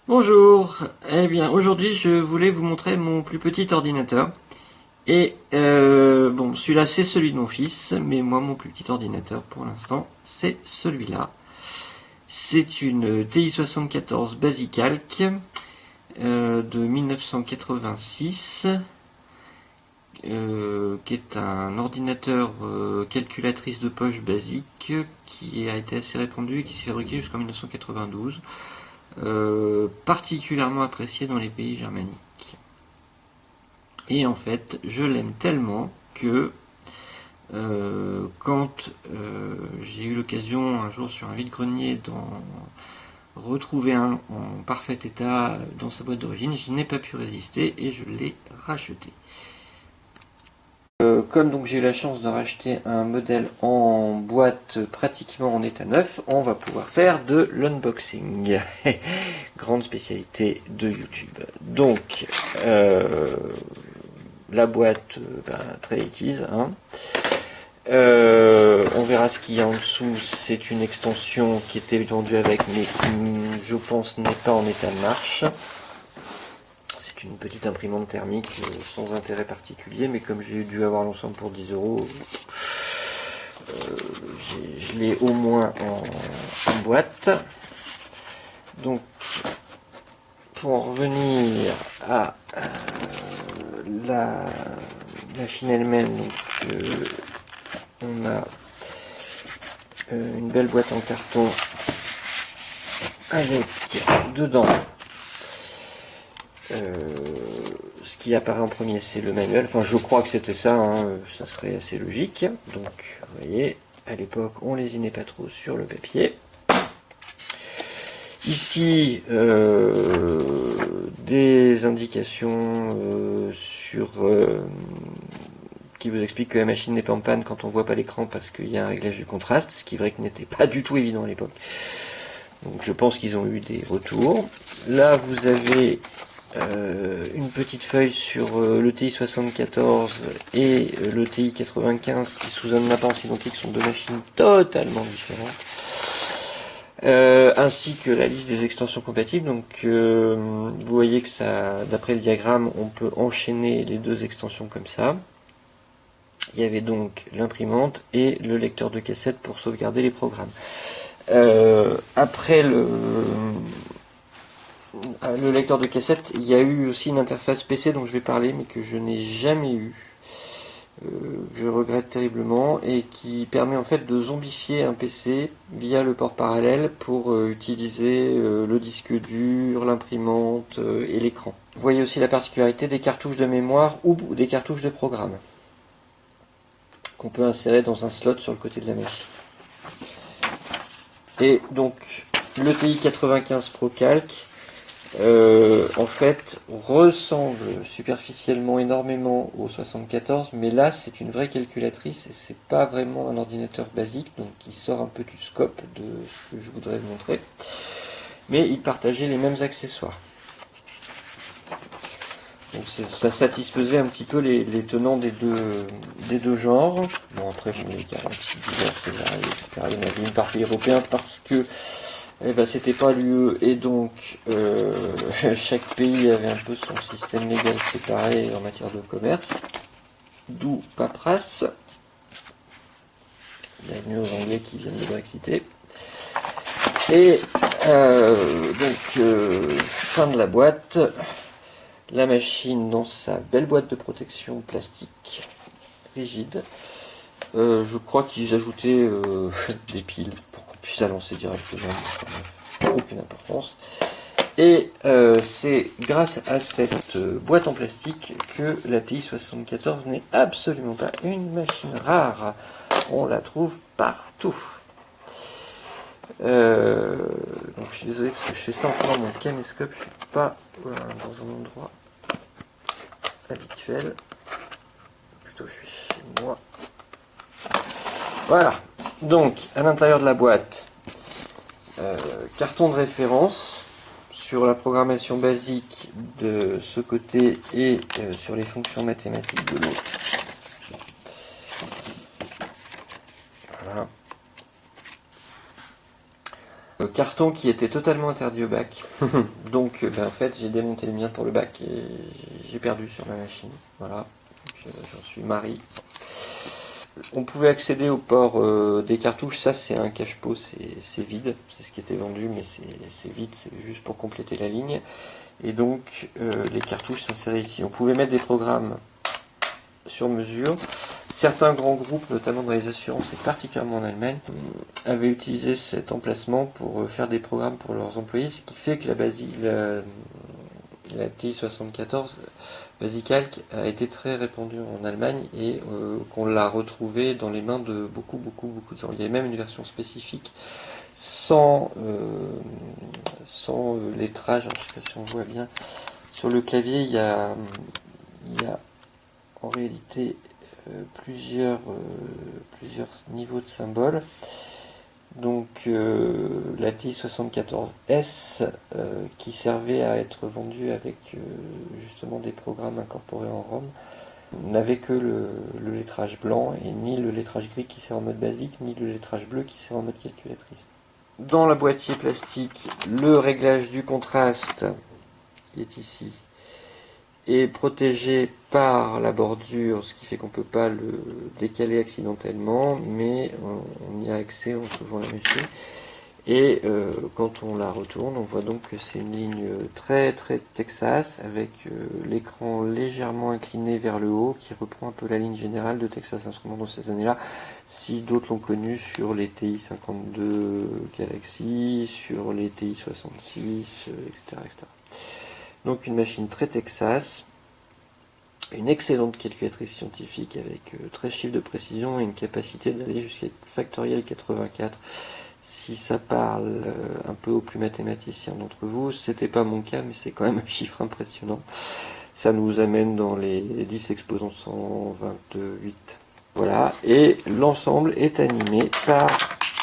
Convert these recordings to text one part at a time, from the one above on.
Bonjour, eh bien aujourd'hui je voulais vous montrer mon plus petit ordinateur. Et bon, celui-là c'est celui de mon fils, mais moi mon plus petit ordinateur pour l'instant c'est celui-là. C'est une TI 74 Basicalc de 1986, qui est un ordinateur calculatrice de poche basique qui a été assez répandu et qui s'est fabriqué jusqu'en 1992. Particulièrement apprécié dans les pays germaniques. Et en fait, je l'aime tellement que quand j'ai eu l'occasion un jour sur un vide-grenier d'en retrouver un en parfait état dans sa boîte d'origine, je n'ai pas pu résister et je l'ai racheté. Comme donc j'ai eu la chance de racheter un modèle en boîte pratiquement en état neuf, on va pouvoir faire de l'unboxing. Grande spécialité de YouTube. Donc, la boîte, très 80s. Hein. On verra ce qu'il y a en dessous. C'est une extension qui était vendue avec, mais qui, je pense, n'est pas en état de marche. C'est une petite imprimante thermique sans intérêt particulier, mais comme j'ai dû avoir l'ensemble pour 10 euros, je l'ai au moins en boîte. Donc, pour en revenir à la machine elle-même, on a une belle boîte en carton avec dedans ce qui apparaît en premier, c'est le manuel. Enfin, je crois que c'était ça, hein, ça serait assez logique. Donc, vous voyez, à l'époque, on lésinait pas trop sur le papier. Ici, des indications qui vous expliquent que la machine n'est pas en panne quand on voit pas l'écran parce qu'il y a un réglage du contraste, ce qui est vrai que n'était pas du tout évident à l'époque. Donc je pense qu'ils ont eu des retours. Là, vous avez une petite feuille sur le TI 74 et le TI 95 qui sous un apparence identique sont deux machines totalement différentes. Ainsi que la liste des extensions compatibles. Donc vous voyez que ça, d'après le diagramme, on peut enchaîner les deux extensions comme ça. Il y avait donc l'imprimante et le lecteur de cassette pour sauvegarder les programmes. Après le lecteur de cassette, il y a eu aussi une interface PC dont je vais parler, mais que je n'ai jamais eu. Je regrette terriblement, et qui permet en fait de zombifier un PC via le port parallèle pour utiliser le disque dur, l'imprimante et l'écran. Vous voyez aussi la particularité des cartouches de mémoire ou des cartouches de programme qu'on peut insérer dans un slot sur le côté de la machine. Et donc le TI 95 Pro Calc en fait ressemble superficiellement énormément au 74, mais là c'est une vraie calculatrice et c'est pas vraiment un ordinateur basique, donc qui sort un peu du scope de ce que je voudrais vous montrer, mais il partageait les mêmes accessoires. Donc ça satisfaisait un petit peu les tenants des deux genres. Bon, après vous voyez qu'il y a un petit divers, c'est varié, etc. Il y en avait une par pays européen parce que c'était pas l'UE, et donc chaque pays avait un peu son système légal séparé en matière de commerce, d'où paperasse. Bienvenue aux Anglais qui viennent de Brexiter. Et fin de la boîte, la machine dans sa belle boîte de protection plastique rigide. Je crois qu'ils ajoutaient des piles pour qu'on puisse la lancer directement. Aucune importance. Et c'est grâce à cette boîte en plastique que la TI 74 n'est absolument pas une machine rare. On la trouve partout. Donc je suis désolé parce que je fais ça en prenant mon caméscope. Je suis pas dans un endroit habituel. Plutôt je suis chez moi. Voilà. Donc à l'intérieur de la boîte, carton de référence sur la programmation basique de ce côté et sur les fonctions mathématiques de l'autre. Voilà. Carton qui était totalement interdit au bac. Donc en fait j'ai démonté le mien pour le bac et j'ai perdu sur ma machine. Voilà, j'en suis mari. On pouvait accéder au port des cartouches, ça c'est un cache-pot, c'est vide, c'est ce qui était vendu, mais c'est vide, c'est juste pour compléter la ligne. Et donc les cartouches s'inséraient ici. On pouvait mettre des programmes sur mesure. Certains grands groupes, notamment dans les assurances et particulièrement en Allemagne, avaient utilisé cet emplacement pour faire des programmes pour leurs employés, ce qui fait que la TI-74 Basicalc a été très répandue en Allemagne et qu'on l'a retrouvée dans les mains de beaucoup de gens. Il y a même une version spécifique sans lettrage. Alors, je ne sais pas si on voit bien. Sur le clavier, il y a en réalité plusieurs niveaux de symboles. Donc la TI-74S qui servait à être vendue avec justement des programmes incorporés en ROM n'avait que le lettrage blanc et ni le lettrage gris qui sert en mode basique ni le lettrage bleu qui sert en mode calculatrice. Dans le boîtier plastique, le réglage du contraste qui est ici est protégé par la bordure, ce qui fait qu'on ne peut pas le décaler accidentellement, mais on y a accès en sauvant la machine. Et quand on la retourne, on voit donc que c'est une ligne très Texas, avec l'écran légèrement incliné vers le haut, qui reprend un peu la ligne générale de Texas Instruments dans ces années-là, si d'autres l'ont connu sur les TI-52 Galaxy, sur les TI-66, etc., etc. Donc une machine très Texas, une excellente calculatrice scientifique avec 13 chiffres de précision et une capacité d'aller jusqu'à factoriel 84. Si ça parle un peu aux plus mathématiciens d'entre vous, c'était pas mon cas, mais c'est quand même un chiffre impressionnant. Ça nous amène dans les 10 exposants 128. Voilà, et l'ensemble est animé par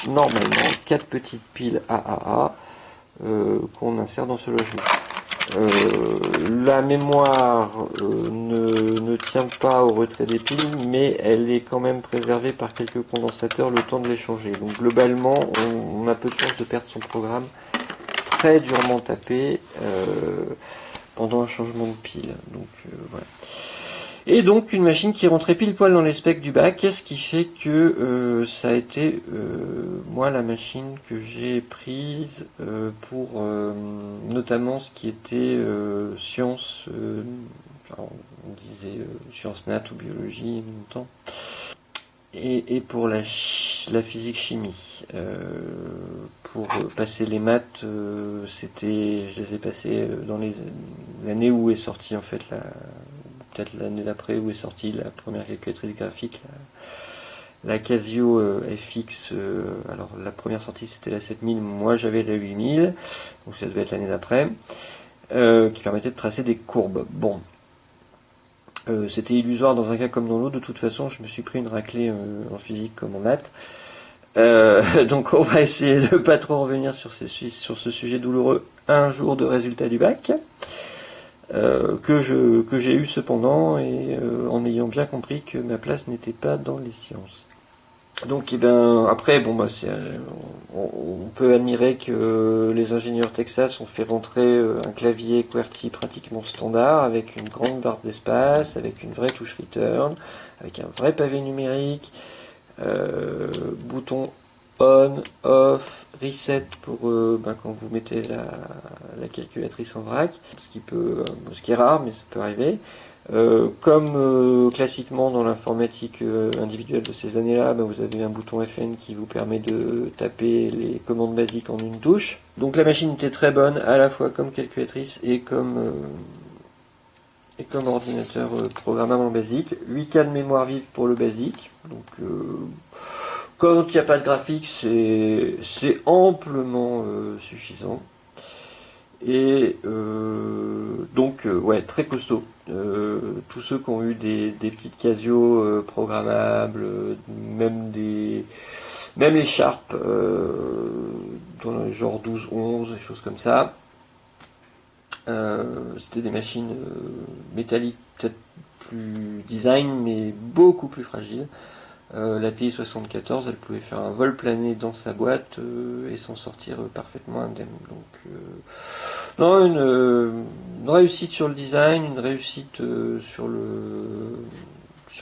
normalement 4 petites piles AAA qu'on insère dans ce logement. La mémoire ne tient pas au retrait des piles, mais elle est quand même préservée par quelques condensateurs le temps de les changer. Donc globalement, on a peu de chances de perdre son programme très durement tapé pendant un changement de pile. Donc voilà. Et donc une machine qui rentrait pile poil dans les specs du bac, ce qui fait que ça a été moi la machine que j'ai prise pour notamment ce qui était sciences, on disait sciences nat ou biologie en même temps, et pour la physique chimie. Pour passer les maths, je les ai passées dans l'année où est sortie en fait peut-être l'année d'après où est sortie la première calculatrice graphique, la Casio FX. Alors la première sortie c'était la 7000, moi j'avais la 8000, donc ça devait être l'année d'après, qui permettait de tracer des courbes. Bon, c'était illusoire dans un cas comme dans l'autre, de toute façon je me suis pris une raclée en physique comme en maths. Donc on va essayer de pas trop revenir sur ce sujet douloureux un jour de résultat du bac. Que j'ai eu cependant, et en ayant bien compris que ma place n'était pas dans les sciences. Donc après on peut admirer que les ingénieurs Texas ont fait rentrer un clavier QWERTY pratiquement standard avec une grande barre d'espace, avec une vraie touche return, avec un vrai pavé numérique, bouton on, off, reset pour quand vous mettez la calculatrice en vrac, ce qui est rare, mais ça peut arriver. Comme classiquement dans l'informatique individuelle de ces années-là, vous avez un bouton FN qui vous permet de taper les commandes basiques en une touche. Donc la machine était très bonne, à la fois comme calculatrice et comme ordinateur programmable en basique. 8K de mémoire vive pour le basique. Donc quand il n'y a pas de graphique, c'est amplement suffisant. Et donc, ouais, très costaud. Tous ceux qui ont eu des petites Casio programmables, même les Sharp, dans le genre 12-11, des choses comme ça, c'était des machines métalliques, peut-être plus design, mais beaucoup plus fragiles. La TI-74, elle pouvait faire un vol plané dans sa boîte et s'en sortir parfaitement indemne. Donc, non, une réussite sur le design, une réussite sur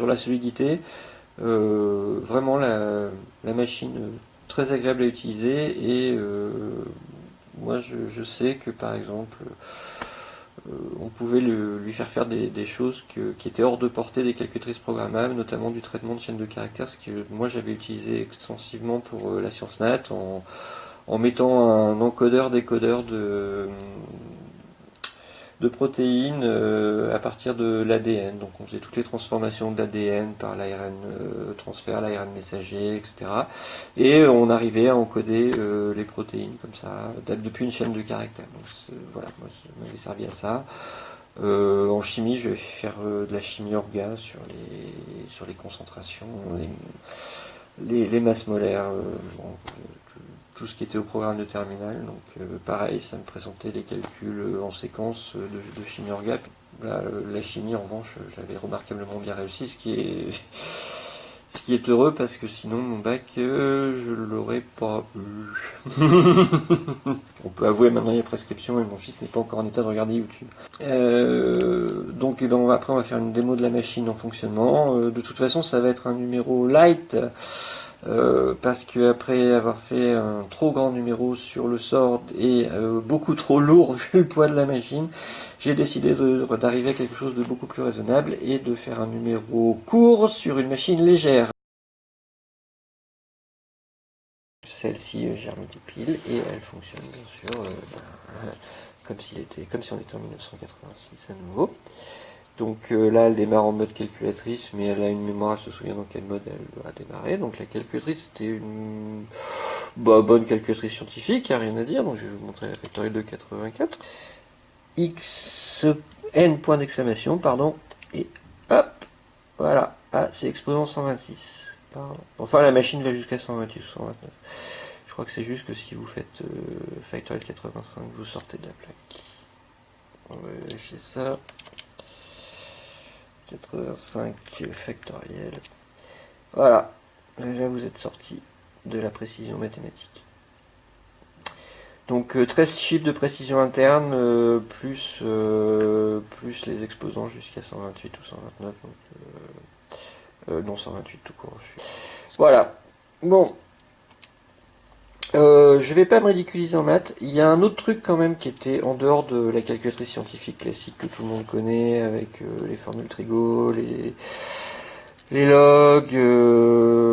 la solidité. Vraiment la machine très agréable à utiliser et moi je sais que par exemple on pouvait lui faire faire des choses qui étaient hors de portée des calculatrices programmables, notamment du traitement de chaînes de caractères, ce que moi j'avais utilisé extensivement pour la science nat en mettant un encodeur-décodeur de protéines à partir de l'ADN. Donc on faisait toutes les transformations de l'ADN par l'ARN transfert, l'ARN messager, etc. Et on arrivait à encoder les protéines comme ça, depuis une chaîne de caractères. Donc voilà, moi ça m'avait servi à ça. En chimie, je vais faire de la chimie orga sur les concentrations, les masses molaires, bon, tout ce qui était au programme de terminal. Donc pareil, ça me présentait les calculs en séquence de chimie orga. Là, la chimie, en revanche, j'avais remarquablement bien réussi, ce qui est heureux parce que sinon mon bac, je l'aurais pas eu. On peut avouer maintenant il y a prescription et mon fils n'est pas encore en état de regarder YouTube. Donc eh ben, après on va faire une démo de la machine en fonctionnement. De toute façon ça va être un numéro light. Parce que après avoir fait un trop grand numéro sur le sort et beaucoup trop lourd vu le poids de la machine, j'ai décidé d'arriver à quelque chose de beaucoup plus raisonnable et de faire un numéro court sur une machine légère. Celle-ci, j'ai remis des piles et elle fonctionne bien sûr comme si on était en 1986 à nouveau. Donc là, elle démarre en mode calculatrice, mais elle a une mémoire, elle se souvient dans quel mode elle doit démarrer. Donc la calculatrice, c'était une bonne calculatrice scientifique, il n'y a rien à dire. Donc je vais vous montrer la factorielle de 84. N point d'exclamation, pardon, et hop, voilà. Ah, c'est exposant 126. Pardon. Enfin, la machine va jusqu'à 128 ou 129. Je crois que c'est juste que si vous faites factorielle 85, vous sortez de la plaque. On va vérifier ça. 85 factoriel. Voilà, là vous êtes sorti de la précision mathématique. Donc 13 chiffres de précision interne, plus les exposants jusqu'à 128 ou 129. Donc, non, 128 tout court. Voilà. Bon. Je vais pas me ridiculiser en maths. Il y a un autre truc quand même qui était en dehors de la calculatrice scientifique classique que tout le monde connaît, avec les formules trigo, les logs,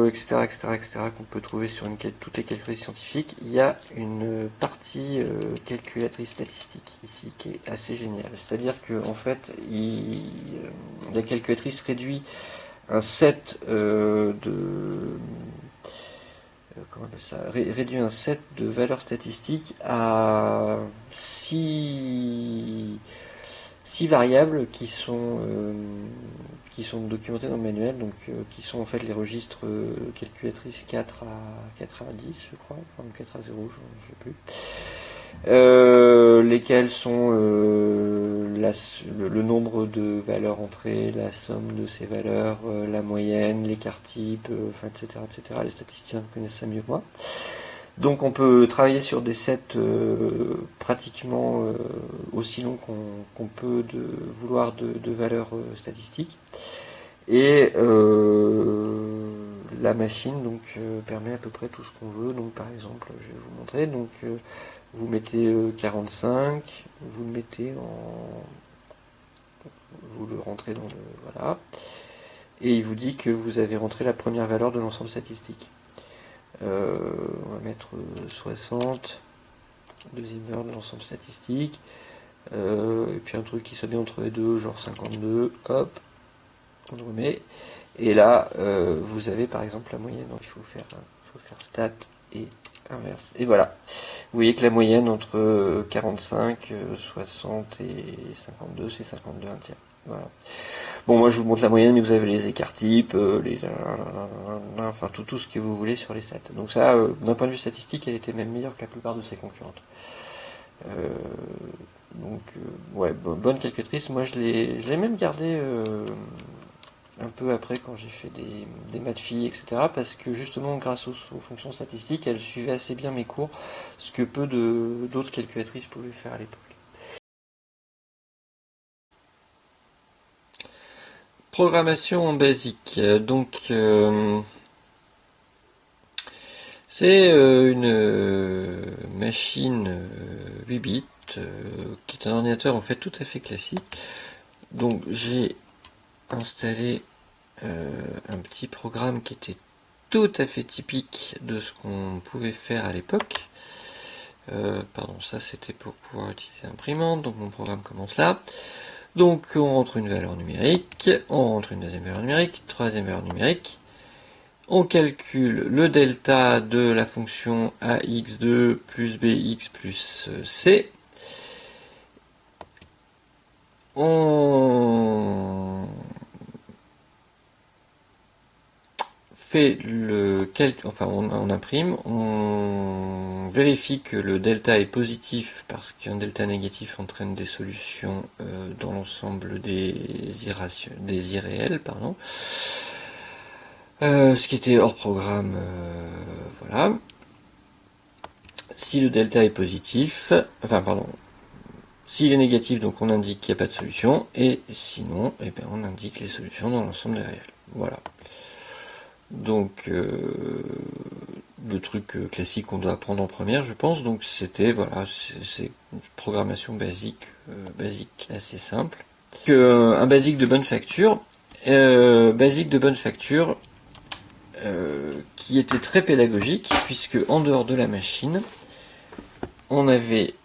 etc., etc., etc., qu'on peut trouver sur toutes les calculatrices scientifiques. Il y a une partie calculatrice statistique ici qui est assez géniale. C'est-à-dire que en fait, la calculatrice réduit un set comment on appelle ça, réduit un set de valeurs statistiques à 6 variables qui sont documentées dans le manuel, donc qui sont en fait les registres calculatrices 4 à 10, je crois, enfin 4 à 0, je ne sais plus. Lesquels sont le nombre de valeurs entrées, la somme de ces valeurs, la moyenne, l'écart type, enfin, etc., etc. Les statisticiens connaissent ça mieux que moi. Donc on peut travailler sur des sets pratiquement aussi longs qu'on peut vouloir de valeurs statistiques. Et la machine donc permet à peu près tout ce qu'on veut. Donc par exemple, je vais vous montrer. Donc vous mettez 45, vous le mettez vous le rentrez dans le voilà, et il vous dit que vous avez rentré la première valeur de l'ensemble statistique. On va mettre 60, deuxième valeur de l'ensemble statistique, et puis un truc qui soit bien entre les deux, genre 52, hop, on le remet, et là vous avez par exemple la moyenne, donc il faut faire stat et inverse, et voilà. Vous voyez que la moyenne entre 45, 60 et 52, c'est 52 un tiers. Voilà. Bon, moi je vous montre la moyenne, mais vous avez les écarts types, enfin tout ce que vous voulez sur les stats. Donc ça, d'un point de vue statistique, elle était même meilleure que la plupart de ses concurrentes. Donc, ouais, bonne calculatrice. Moi je l'ai même gardée un peu après quand j'ai fait des maths filles, etc. Parce que justement, grâce aux fonctions statistiques, elle suivait assez bien mes cours, ce que peu d'autres calculatrices pouvaient faire à l'époque. Programmation en basique. C'est une machine 8 bits qui est un ordinateur en fait tout à fait classique. Donc j'ai installé un petit programme qui était tout à fait typique de ce qu'on pouvait faire à l'époque. Pardon, ça c'était pour pouvoir utiliser l'imprimante. Donc mon programme commence là. Donc on rentre une valeur numérique, on rentre une deuxième valeur numérique, troisième valeur numérique. On calcule le delta de la fonction ax2 plus bx plus c. On fait le calcul, enfin on imprime, on vérifie que le delta est positif parce qu'un delta négatif entraîne des solutions dans l'ensemble des irréels, pardon. Ce qui était hors programme, voilà. Si le delta est positif, enfin pardon, s'il est négatif, donc on indique qu'il n'y a pas de solution, et sinon, eh bien, on indique les solutions dans l'ensemble des réels. Voilà. Donc, le truc classique qu'on doit apprendre en première, je pense. Donc, c'était, voilà, c'est une programmation basique, basique assez simple. Un basique de bonne facture, qui était très pédagogique, puisque en dehors de la machine, on avait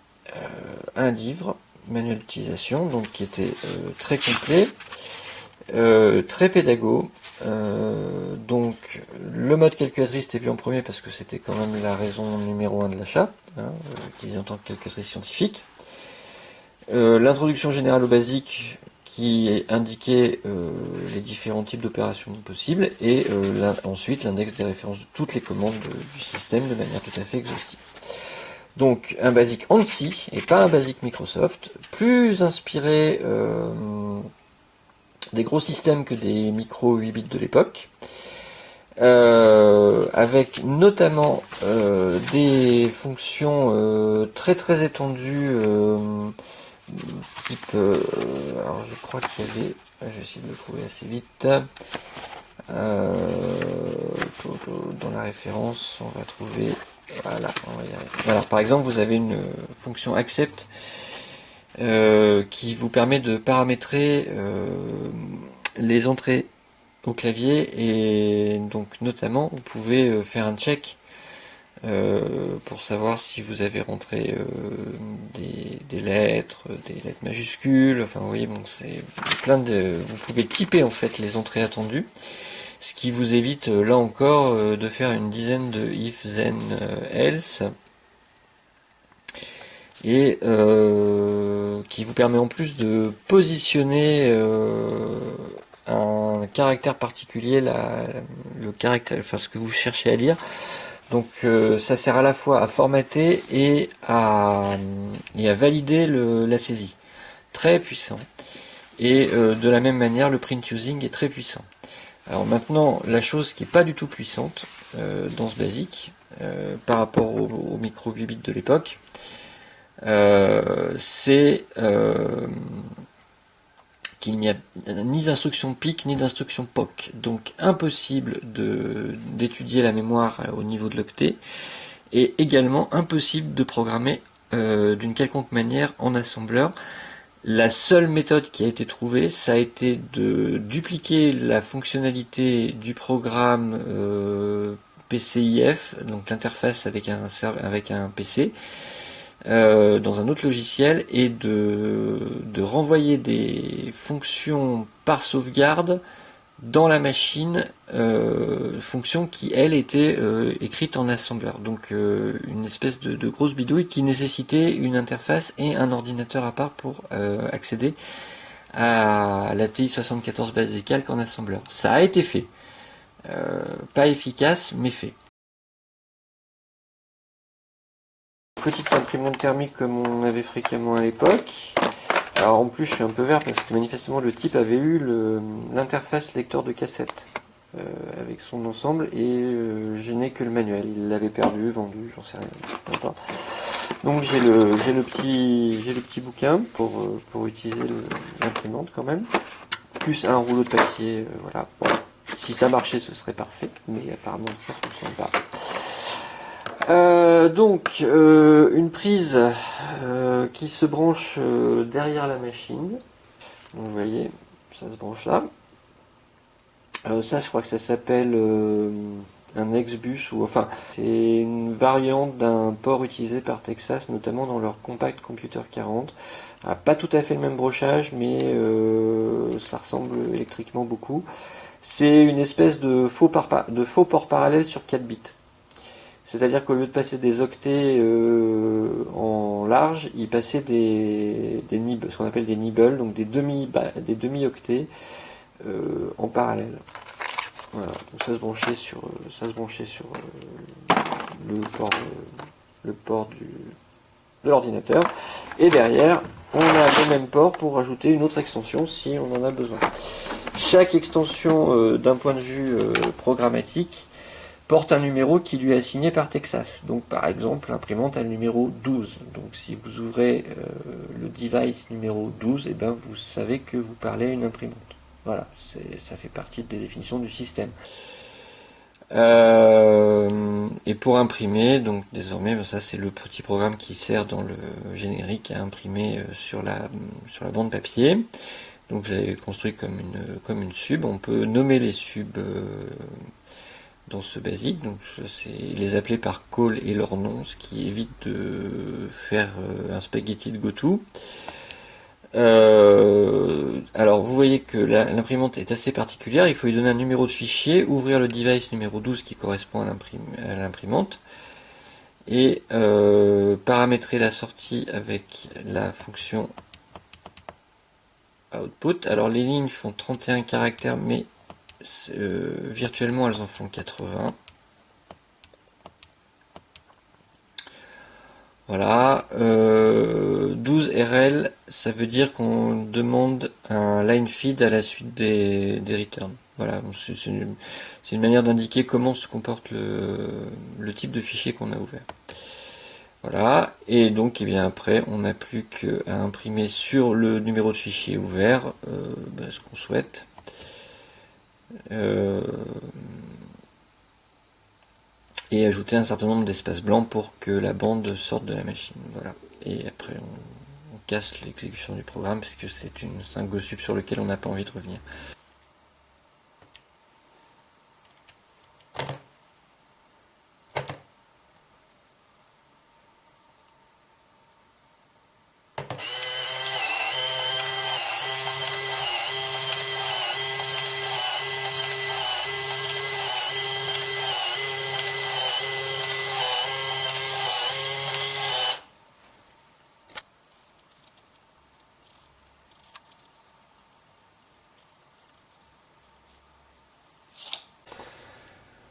un livre, manuel d'utilisation, donc qui était très complet, très pédago. Donc le mode calculatrice était vu en premier parce que c'était quand même la raison numéro 1 de l'achat, utilisé en tant que calculatrice scientifique. L'introduction générale au basique qui indiquait les différents types d'opérations possibles, et ensuite l'index des références de toutes les commandes du système de manière tout à fait exhaustive. Donc un basique ANSI et pas un basique Microsoft, plus inspiré des gros systèmes que des micro 8 bits de l'époque, avec notamment des fonctions très très étendues, type, alors je crois qu'il y avait, je vais essayer de le trouver assez vite, dans la référence on va trouver, voilà, on va y arriver. Voilà, par exemple vous avez une fonction accept qui vous permet de paramétrer les entrées au clavier, et donc notamment vous pouvez faire un check pour savoir si vous avez rentré des lettres majuscules, enfin vous voyez, bon, c'est plein de, vous pouvez typer en fait les entrées attendues, ce qui vous évite là encore de faire une dizaine de if, then, else, et qui vous permet en plus de positionner un caractère particulier, le caractère, enfin ce que vous cherchez à lire. Donc ça sert à la fois à formater et à valider la saisie. Très puissant. Et de la même manière, le print using est très puissant. Alors maintenant, la chose qui n'est pas du tout puissante dans ce basique, par rapport au micro 8 bits de l'époque, c'est qu'il n'y a ni d'instruction PIC ni d'instruction POC. Donc impossible d'étudier la mémoire au niveau de l'octet, et également impossible de programmer d'une quelconque manière en assembleur. La seule méthode qui a été trouvée, ça a été de dupliquer la fonctionnalité du programme PCIF, donc l'interface avec un PC, dans un autre logiciel, et de renvoyer des fonctions par sauvegarde dans la machine, fonction qui elle était écrite en assembleur. Donc une espèce de grosse bidouille qui nécessitait une interface et un ordinateur à part pour accéder à la TI 74 Basical en assembleur. Ça a été fait. Pas efficace, mais fait. Petite imprimante thermique comme on avait fréquemment à l'époque. Alors en plus je suis un peu vert parce que manifestement le type avait eu l'interface lecteur de cassette avec son ensemble et je n'ai que le manuel. Il l'avait perdu, vendu, j'en sais rien. Peu importe. Donc j'ai le petit bouquin pour utiliser l'imprimante quand même, plus un rouleau de papier, voilà. Bon, si ça marchait ce serait parfait, mais apparemment ça ne fonctionne pas. Donc une prise qui se branche derrière la machine. Donc vous voyez, ça se branche là. Ça je crois que ça s'appelle un X-Bus, ou enfin c'est une variante d'un port utilisé par Texas, notamment dans leur Compact Computer 40. Pas tout à fait le même brochage, mais ça ressemble électriquement beaucoup. C'est une espèce de faux port parallèle sur 4 bits. C'est-à-dire qu'au lieu de passer des octets en large, il passait des nibbles, ce qu'on appelle des nibbles, donc des demi-octets en parallèle. Voilà, donc ça se branchait sur le port de l'ordinateur. Et derrière, on a le même port pour rajouter une autre extension si on en a besoin. Chaque extension, d'un point de vue programmatique, porte un numéro qui lui est assigné par Texas. Donc par exemple, l'imprimante a le numéro 12. Donc si vous ouvrez le device numéro 12, et ben vous savez que vous parlez à une imprimante. Voilà, ça fait partie des définitions du système. Et pour imprimer, donc désormais, ça c'est le petit programme qui sert dans le générique à imprimer sur la bande papier. Donc j'ai construit comme une sub. On peut nommer les subs dans ce basique, donc c'est les appeler par call et leur nom, ce qui évite de faire un spaghetti de GoTo. Alors vous voyez que l'imprimante est assez particulière, il faut lui donner un numéro de fichier, ouvrir le device numéro 12 qui correspond à l'imprimante, et paramétrer la sortie avec la fonction output. Alors les lignes font 31 caractères, mais virtuellement elles en font 80. Voilà, 12 RL, ça veut dire qu'on demande un line feed à la suite des returns. Voilà, c'est une manière d'indiquer comment se comporte le type de fichier qu'on a ouvert. Voilà, et donc bien après, on n'a plus qu'à imprimer sur le numéro de fichier ouvert ce qu'on souhaite. Et ajouter un certain nombre d'espaces blancs pour que la bande sorte de la machine. Voilà. Et après on casse l'exécution du programme puisque c'est un GoSub sur lequel on n'a pas envie de revenir.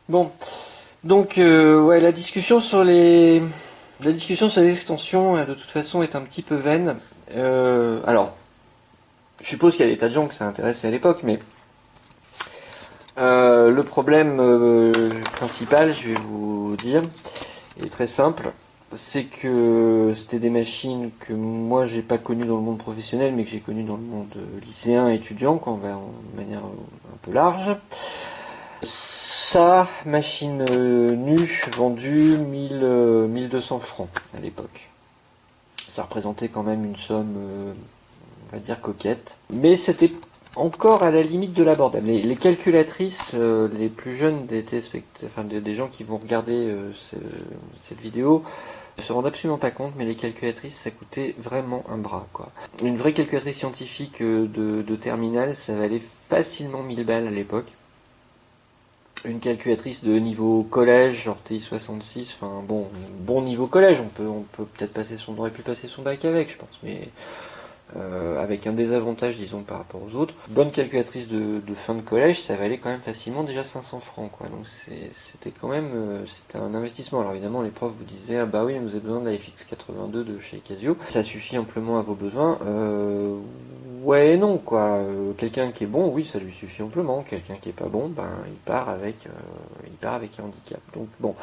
Bon, donc ouais, la discussion sur les extensions de toute façon est un petit peu vaine. Alors, je suppose qu'il y a des tas de gens que ça intéressait à l'époque, mais le problème principal, je vais vous dire, est très simple. C'est que c'était des machines que moi j'ai pas connues dans le monde professionnel, mais que j'ai connues dans le monde lycéen, étudiant, quand on va de manière un peu large. Ça, machine nue, vendue 1200 francs à l'époque. Ça représentait quand même une somme, on va dire, coquette. Mais c'était encore à la limite de l'abordable. Les calculatrices, les plus jeunes des téléspectateurs, enfin des gens qui vont regarder cette vidéo, ne se rendent absolument pas compte, mais les calculatrices, ça coûtait vraiment un bras, quoi. Une vraie calculatrice scientifique de terminal, ça valait facilement 1000 balles à l'époque. Une calculatrice de niveau collège, genre TI-66, enfin bon niveau collège, on peut peut-être passer on aurait pu passer son bac avec, je pense, mais avec un désavantage disons par rapport aux autres. Bonne calculatrice de fin de collège, ça valait quand même facilement déjà 500 francs quoi. Donc c'était quand même c'était un investissement. Alors évidemment les profs vous disaient ah bah oui vous avez besoin de la FX 82 de chez Casio, ça suffit amplement à vos besoins. Ouais et non quoi. Quelqu'un qui est bon, oui ça lui suffit amplement. Quelqu'un qui est pas bon, ben il part avec un handicap. Donc bon,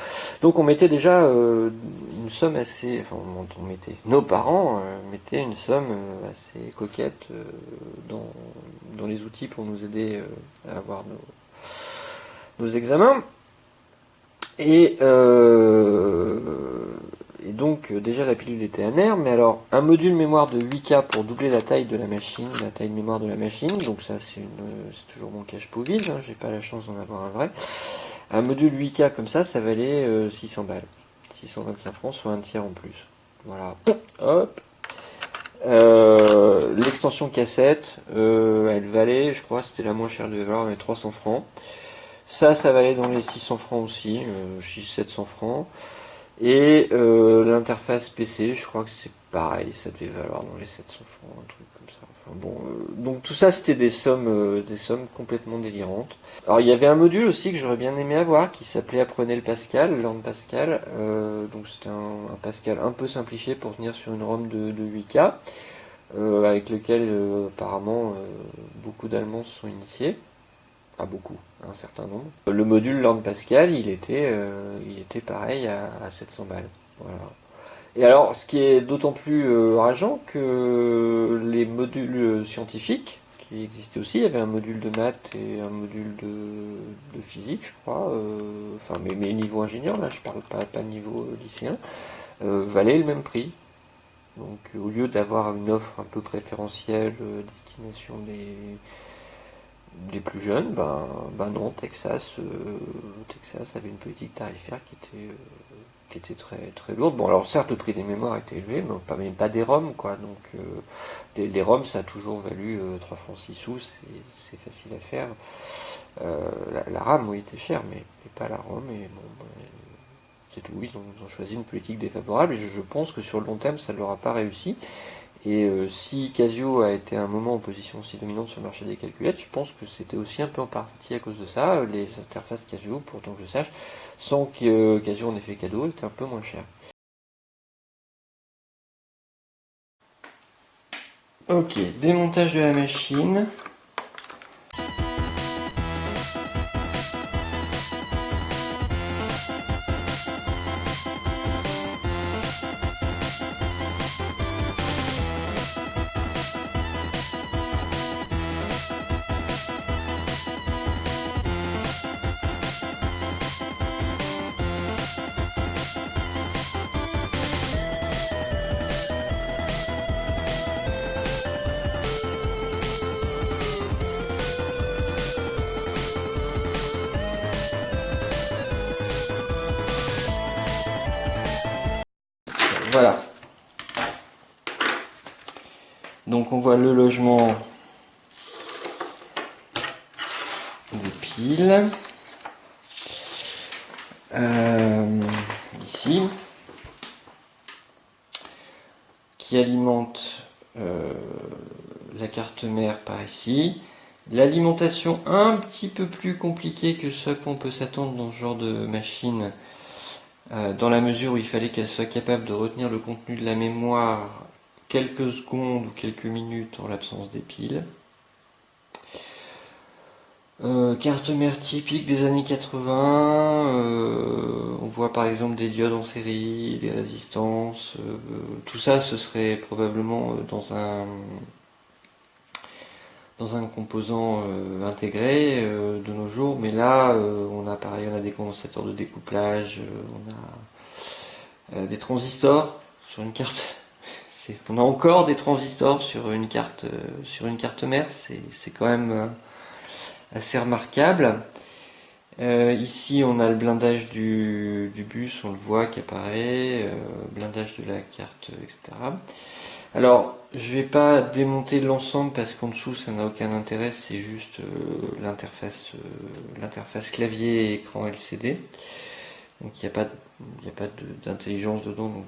donc on mettait déjà une somme assez, enfin on mettait, nos parents mettaient une somme assez coquette dans les outils pour nous aider à avoir nos examens. Et, et donc déjà la pilule était amère, mais alors un module mémoire de 8K pour doubler la taille de la machine, la taille de mémoire de la machine, donc ça c'est toujours mon cache-pot vide, hein, j'ai pas la chance d'en avoir un vrai. Un module 8K comme ça valait 600 balles. 625 francs, soit un tiers en plus. Voilà. Hop. L'extension cassette, elle valait, je crois, c'était la moins chère de valeur, mais 300 francs. Ça valait dans les 600 francs aussi, 600-700 francs. Et l'interface PC, je crois que c'est pareil, ça devait valoir dans les 700 francs, un truc comme ça. Enfin bon, donc tout ça c'était des sommes complètement délirantes. Alors il y avait un module aussi que j'aurais bien aimé avoir qui s'appelait Apprenez le Pascal, Learn Pascal. Donc c'était un Pascal un peu simplifié pour tenir sur une ROM de 8K, avec lequel apparemment beaucoup d'Allemands se sont initiés. Pas beaucoup, un certain nombre. Le module Learn Pascal, il était pareil à 700 balles. Voilà. Et alors, ce qui est d'autant plus rageant que les modules scientifiques qui existaient aussi, il y avait un module de maths et un module de physique, je crois, enfin, mais niveau ingénieur, là, je parle pas niveau lycéen, valaient le même prix. Donc, au lieu d'avoir une offre un peu préférentielle à destination des plus jeunes, ben non, Texas avait une politique tarifaire qui était très très lourde. Bon, alors certes, le prix des mémoires était élevé, mais pas des ROM, quoi. Donc, les ROM, ça a toujours valu 3 francs 6 sous, c'est facile à faire. La RAM, oui, était chère, mais pas la ROM, et bon, c'est tout. Ils ont choisi une politique défavorable, et je pense que sur le long terme, ça ne leur a pas réussi. Et si Casio a été à un moment en position aussi dominante sur le marché des calculettes, je pense que c'était aussi un peu en partie à cause de ça. Les interfaces Casio, pourtant que je sache, sans que Casio en ait fait cadeau, étaient un peu moins chères. Ok, démontage de la machine. Voilà. Donc on voit le logement des piles. Ici. Qui alimente la carte mère par ici. L'alimentation un petit peu plus compliquée que ce qu'on peut s'attendre dans ce genre de machine, dans la mesure où il fallait qu'elle soit capable de retenir le contenu de la mémoire quelques secondes ou quelques minutes en l'absence des piles. Carte mère typique des années 80, on voit par exemple des diodes en série, des résistances, tout ça ce serait probablement dans un composant intégré de nos jours, mais là on a pareil, on a des condensateurs de découplage, on a des transistors sur une carte. On a encore des transistors sur une carte mère, c'est quand même assez remarquable. Ici on a le blindage du bus, on le voit qui apparaît, blindage de la carte, etc. Alors, je vais pas démonter l'ensemble parce qu'en dessous ça n'a aucun intérêt, c'est juste l'interface clavier et écran LCD. Donc il n'y a pas d'intelligence dedans, donc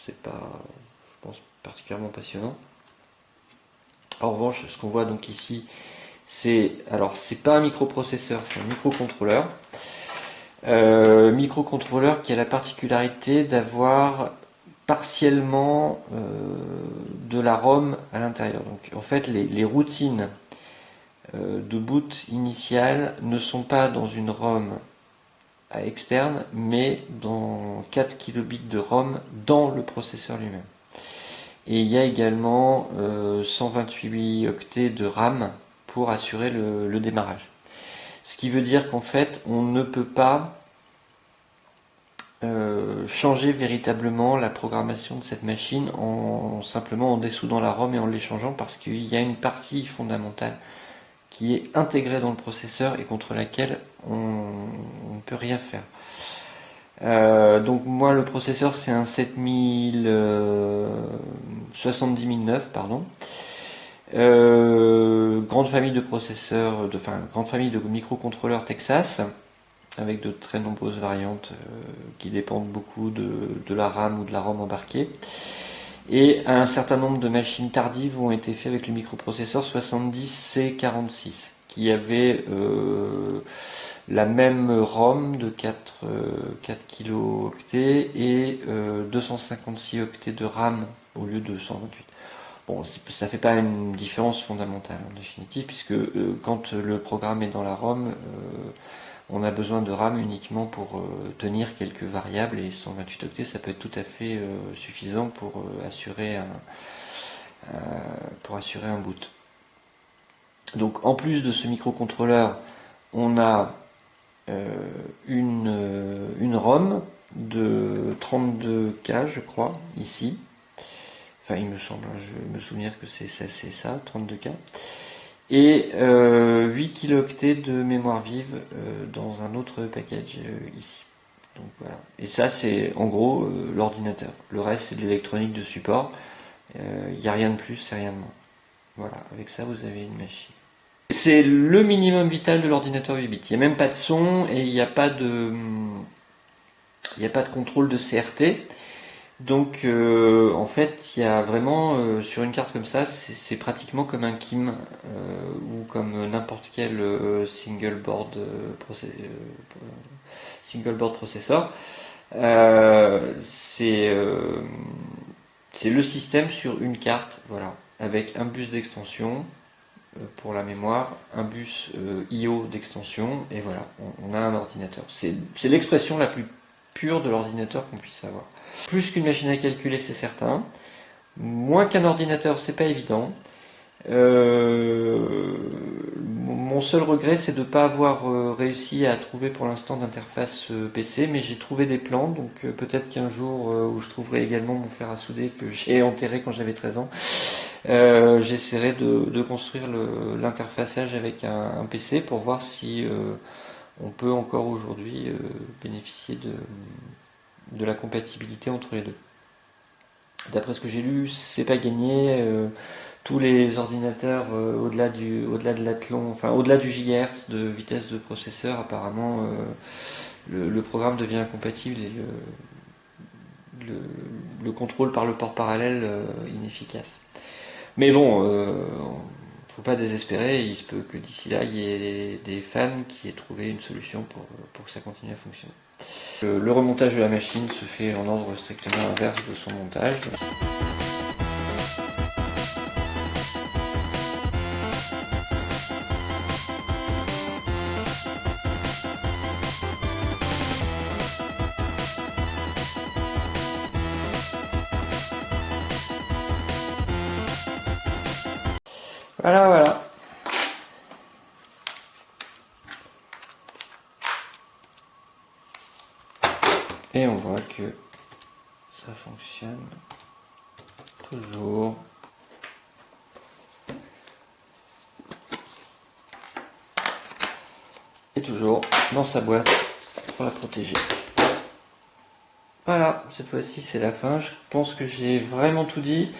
c'est pas, je pense, particulièrement passionnant. En revanche, ce qu'on voit donc ici, c'est pas un microprocesseur, c'est un microcontrôleur. Microcontrôleur qui a la particularité d'avoir partiellement de la ROM à l'intérieur. Donc en fait, les routines de boot initial ne sont pas dans une ROM externe, mais dans 4 kilobits de ROM dans le processeur lui-même. Et il y a également 128 octets de RAM pour assurer le démarrage. Ce qui veut dire qu'en fait, on ne peut pas changer véritablement la programmation de cette machine simplement en dessoudant la ROM et en l'échangeant, parce qu'il y a une partie fondamentale qui est intégrée dans le processeur et contre laquelle on ne peut rien faire. Donc moi le processeur c'est un 7070009 pardon. Grande famille de processeurs, grande famille de microcontrôleurs Texas, avec de très nombreuses variantes qui dépendent beaucoup de la RAM ou de la ROM embarquée. Et un certain nombre de machines tardives ont été faites avec le microprocesseur 70C46, qui avait la même ROM de 4 kilo-octets et 256 octets de RAM au lieu de 128. Bon, ça fait pas une différence fondamentale en définitive, puisque quand le programme est dans la ROM, on a besoin de RAM uniquement pour tenir quelques variables, et 128 octets ça peut être tout à fait suffisant pour assurer un boot. Donc en plus de ce microcontrôleur, on a une ROM de 32K je crois ici. Enfin il me semble, je me souviens que c'est ça, 32K. Et 8 kilooctets de mémoire vive dans un autre package ici. Donc voilà. Et ça c'est en gros l'ordinateur. Le reste c'est de l'électronique de support. Il n'y a rien de plus, c'est rien de moins. Voilà, avec ça vous avez une machine. C'est le minimum vital de l'ordinateur 8 bits. Il n'y a même pas de son et il n'y a pas de contrôle de CRT. Donc en fait il y a vraiment sur une carte comme ça, c'est pratiquement comme un KIM ou comme n'importe quel single board processor. C'est le système sur une carte, voilà, avec un bus d'extension pour la mémoire, un bus I/O d'extension, et voilà, on a un ordinateur. C'est l'expression la plus pure de l'ordinateur qu'on puisse avoir. Plus qu'une machine à calculer, c'est certain. Moins qu'un ordinateur, c'est pas évident. Mon seul regret, c'est de ne pas avoir réussi à trouver pour l'instant d'interface PC, mais j'ai trouvé des plans, donc peut-être qu'un jour où je trouverai également mon fer à souder que j'ai enterré quand j'avais 13 ans, j'essaierai de construire l'interfaçage avec un PC pour voir si on peut encore aujourd'hui bénéficier de la compatibilité entre les deux. D'après ce que j'ai lu, c'est pas gagné. Tous les ordinateurs au-delà de l'athlon, enfin au-delà du gigahertz de vitesse de processeur, apparemment le programme devient incompatible et le contrôle par le port parallèle inefficace. Mais bon, faut pas désespérer, il se peut que d'ici là il y ait des fans qui aient trouvé une solution pour que ça continue à fonctionner. Le remontage de la machine se fait en ordre strictement inverse de son montage. Voilà, voilà. Et on voit que ça fonctionne toujours. Et toujours dans sa boîte pour la protéger. Voilà, cette fois-ci c'est la fin. Je pense que j'ai vraiment tout dit.